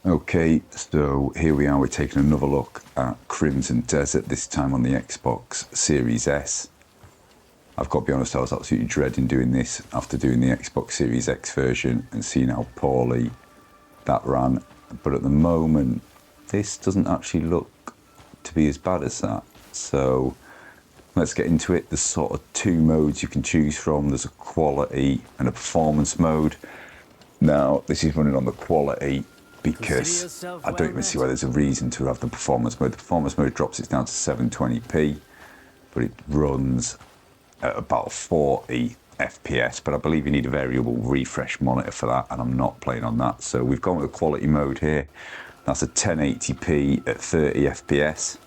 Okay, so here we are, we're taking another look at Crimson Desert, this time on the Xbox Series S. I've got to be honest, I was absolutely dreading doing this after doing the Xbox Series X version and seeing how poorly that ran. But at the moment, this doesn't actually look to be as bad as that. So let's get into it. There's sort of two modes you can choose from. There's a quality and a performance mode. Now, this is running on the quality because I don't even see why there's a reason to have the performance mode. The performance mode drops it down to 720p, but it runs at about 40 FPS, but I believe you need a variable refresh monitor for that, and I'm not playing on that. So we've gone with the quality mode here. That's a 1080p at 30 FPS,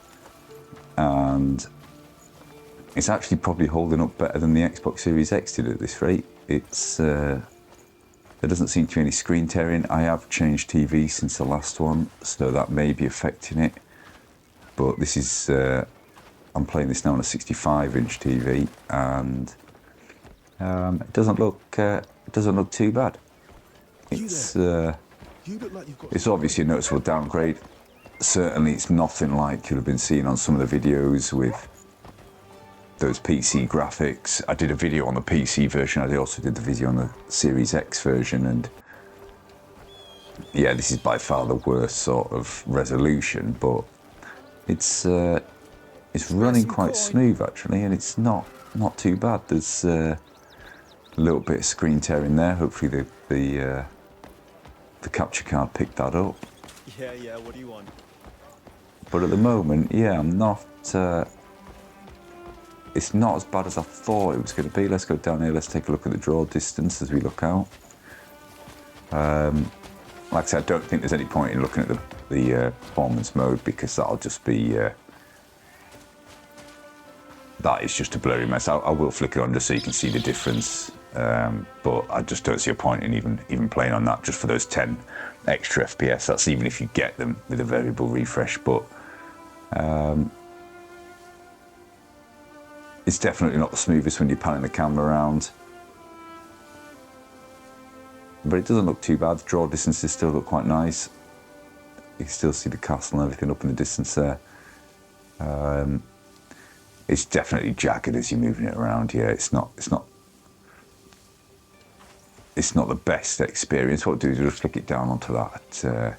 and it's actually probably holding up better than the Xbox Series X did at this rate. There doesn't seem to be any screen tearing. I have changed TV since the last one, so that may be affecting it. But this is, I'm playing this now on a 65-inch TV, and it doesn't look too bad. It's obviously a noticeable downgrade. Certainly, it's nothing like you'll have been seeing on some of the videos with those PC graphics. I did a video on the PC version. I also did the video on the Series X version, and yeah, this is by far the worst sort of resolution, but it's running quite smooth actually, and it's not too bad. There's a little bit of screen tearing there. Hopefully the capture card picked that up. Yeah, what do you want? But at the moment, yeah, I'm not. It's not as bad as I thought it was going to be. Let's go down here. Let's take a look at the draw distance as we look out. Like I said, I don't think there's any point in looking at the performance mode, because that'll just be that is just a blurry mess. I will flick it on just so you can see the difference, but I just don't see a point in even playing on that just for those 10 extra FPS. That's even if you get them with a variable refresh, but it's definitely not the smoothest when you're panning the camera around. But it doesn't look too bad. The draw distances still look quite nice. You can still see the castle and everything up in the distance there. It's definitely jagged as you're moving it around. Yeah, it's not the best experience. What I'll do is just flick it down onto that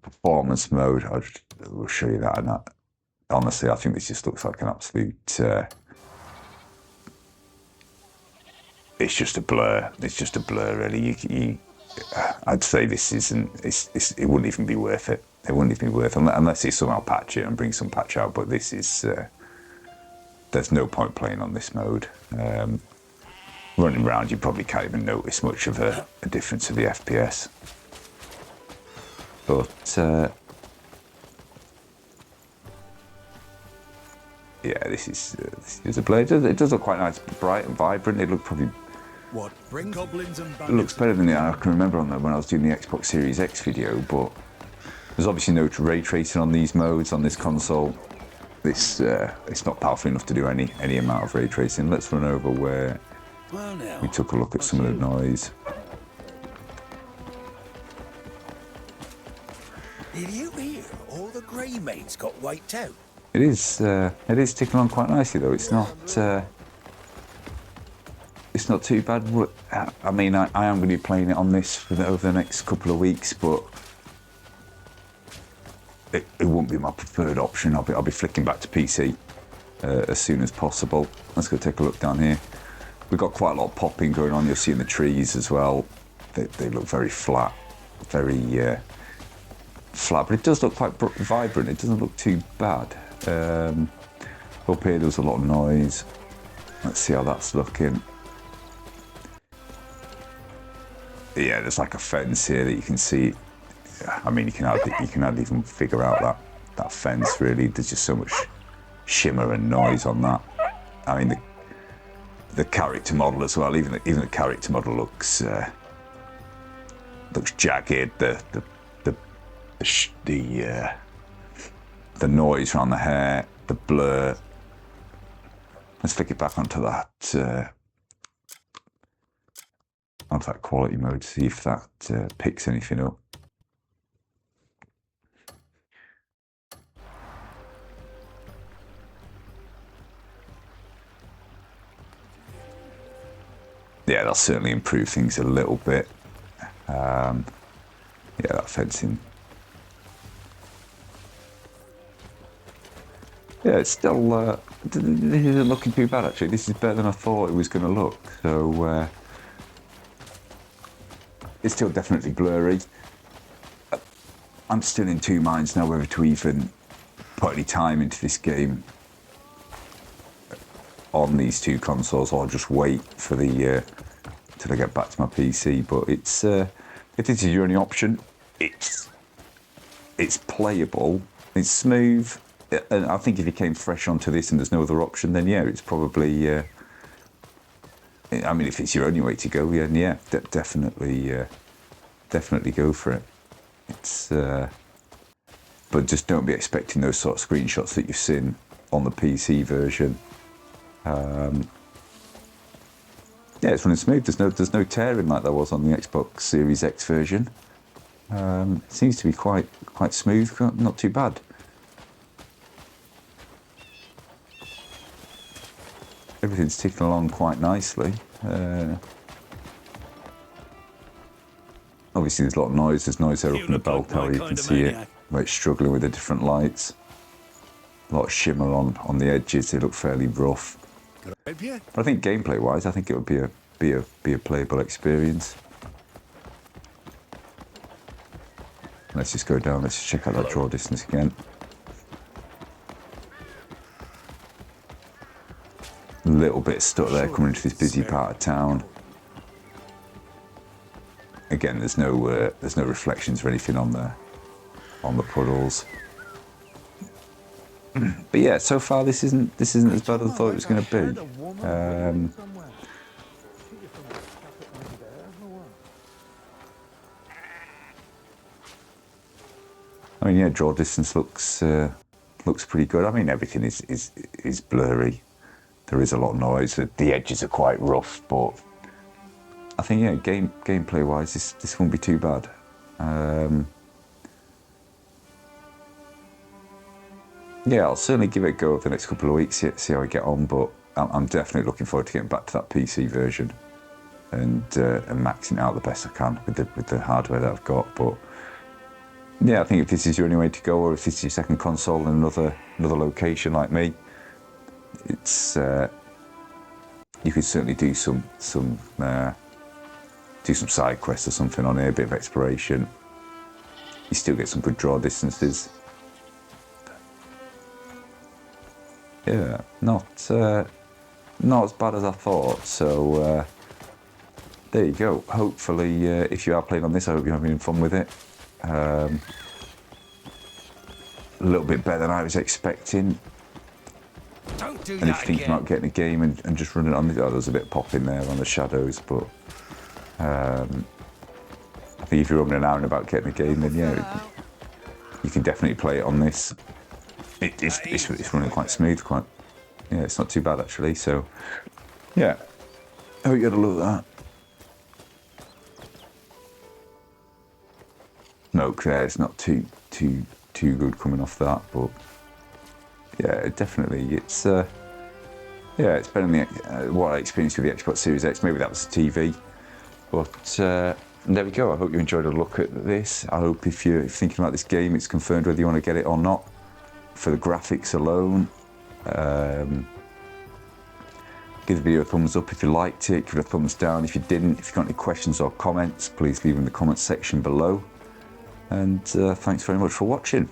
performance mode. We'll show you that. And honestly, I think this just looks like an absolute. It's just a blur. It's just a blur, really. I'd say this isn't. It wouldn't even be worth it. It wouldn't even be worth it unless they somehow patch it and bring some patch out. But this is. There's no point playing on this mode. Running around, you probably can't even notice much of a difference of the FPS. But yeah, this is a play. It does look quite nice, bright and vibrant. It looks better than I can remember when I was doing the Xbox Series X video. But there's obviously no ray tracing on these modes on this console. It's not powerful enough to do any amount of ray tracing. Let's run over where we took a look at some of the noise. Did you hear all the grey mates got wiped out? It is ticking along quite nicely though. It's not too bad. I mean, I am going to be playing it on this over the next couple of weeks, but it won't be my preferred option. I'll be flicking back to PC as soon as possible. Let's go take a look down here. We've got quite a lot of popping going on. You'll see in the trees as well. They look very flat, very flat, but it does look quite vibrant. It doesn't look too bad. Up here there was a lot of noise. Let's see how that's looking. Yeah, there's like a fence here that you can see. I mean, you can hardly even figure out that fence really. There's just so much shimmer and noise on that. I mean, the character model as well. Even the character model looks jagged. The noise around the hair, the blur. Let's flick it back onto that onto that quality mode, see if that picks anything up. Yeah, that'll certainly improve things a little bit. Yeah, that fencing. Yeah, it's still, this isn't looking too bad actually. This is better than I thought it was going to look. So, it's still definitely blurry. I'm still in two minds now whether to even put any time into this game on these two consoles or just wait for the till I get back to my PC. But it's if this is your only option, it's playable, it's smooth, and I think if you came fresh onto this and there's no other option, then yeah, it's probably. I mean, if it's your only way to go, yeah, definitely go for it. It's but just don't be expecting those sort of screenshots that you've seen on the PC version. Yeah, it's running smooth. There's no tearing like there was on the Xbox Series X version. It seems to be quite smooth, not too bad. Everything's ticking along quite nicely. Obviously, there's a lot of noise. There's noise there up in the bell tower. You can see it where it's struggling with the different lights. A lot of shimmer on the edges. They look fairly rough. But I think gameplay-wise, I think it would be a playable experience. Let's just go down. Let's just check out that draw distance again. A little bit stuck there coming into this busy part of town. Again, there's no reflections or anything on the puddles. But yeah, so far this isn't as bad as I thought it was going to be. I mean, yeah, draw distance looks pretty good. I mean, everything is blurry. There is a lot of noise. The edges are quite rough, but I think yeah, gameplay wise, this won't be too bad. Yeah, I'll certainly give it a go over the next couple of weeks, see how I get on, but I'm definitely looking forward to getting back to that PC version and maxing out the best I can with the hardware that I've got. But yeah, I think if this is your only way to go, or if this is your second console in another location like me, it's you could certainly do some side quests or something on here, a bit of exploration. You still get some good draw distances. Yeah, not as bad as I thought. So there you go. Hopefully, if you are playing on this, I hope you're having fun with it. A little bit better than I was expecting. Don't do And that if you're thinking again. about getting a game and just running on the, there's a bit of pop in there on the shadows, but I think if you're running an hour and about getting a game, then yeah, you can definitely play it on this. It's running quite smooth, yeah, it's not too bad actually. So yeah, I hope you had a look at that. Smoke there, it's not too good coming off that, but yeah, definitely it's yeah, it's better than what I experienced with the Xbox Series X. Maybe that was the TV, but there we go. I hope you enjoyed a look at this. I hope if you're thinking about this game, it's confirmed whether you want to get it or not. For the graphics alone, give the video a thumbs up if you liked it, give it a thumbs down if you didn't. If you've got any questions or comments, please leave them in the comments section below. And thanks very much for watching.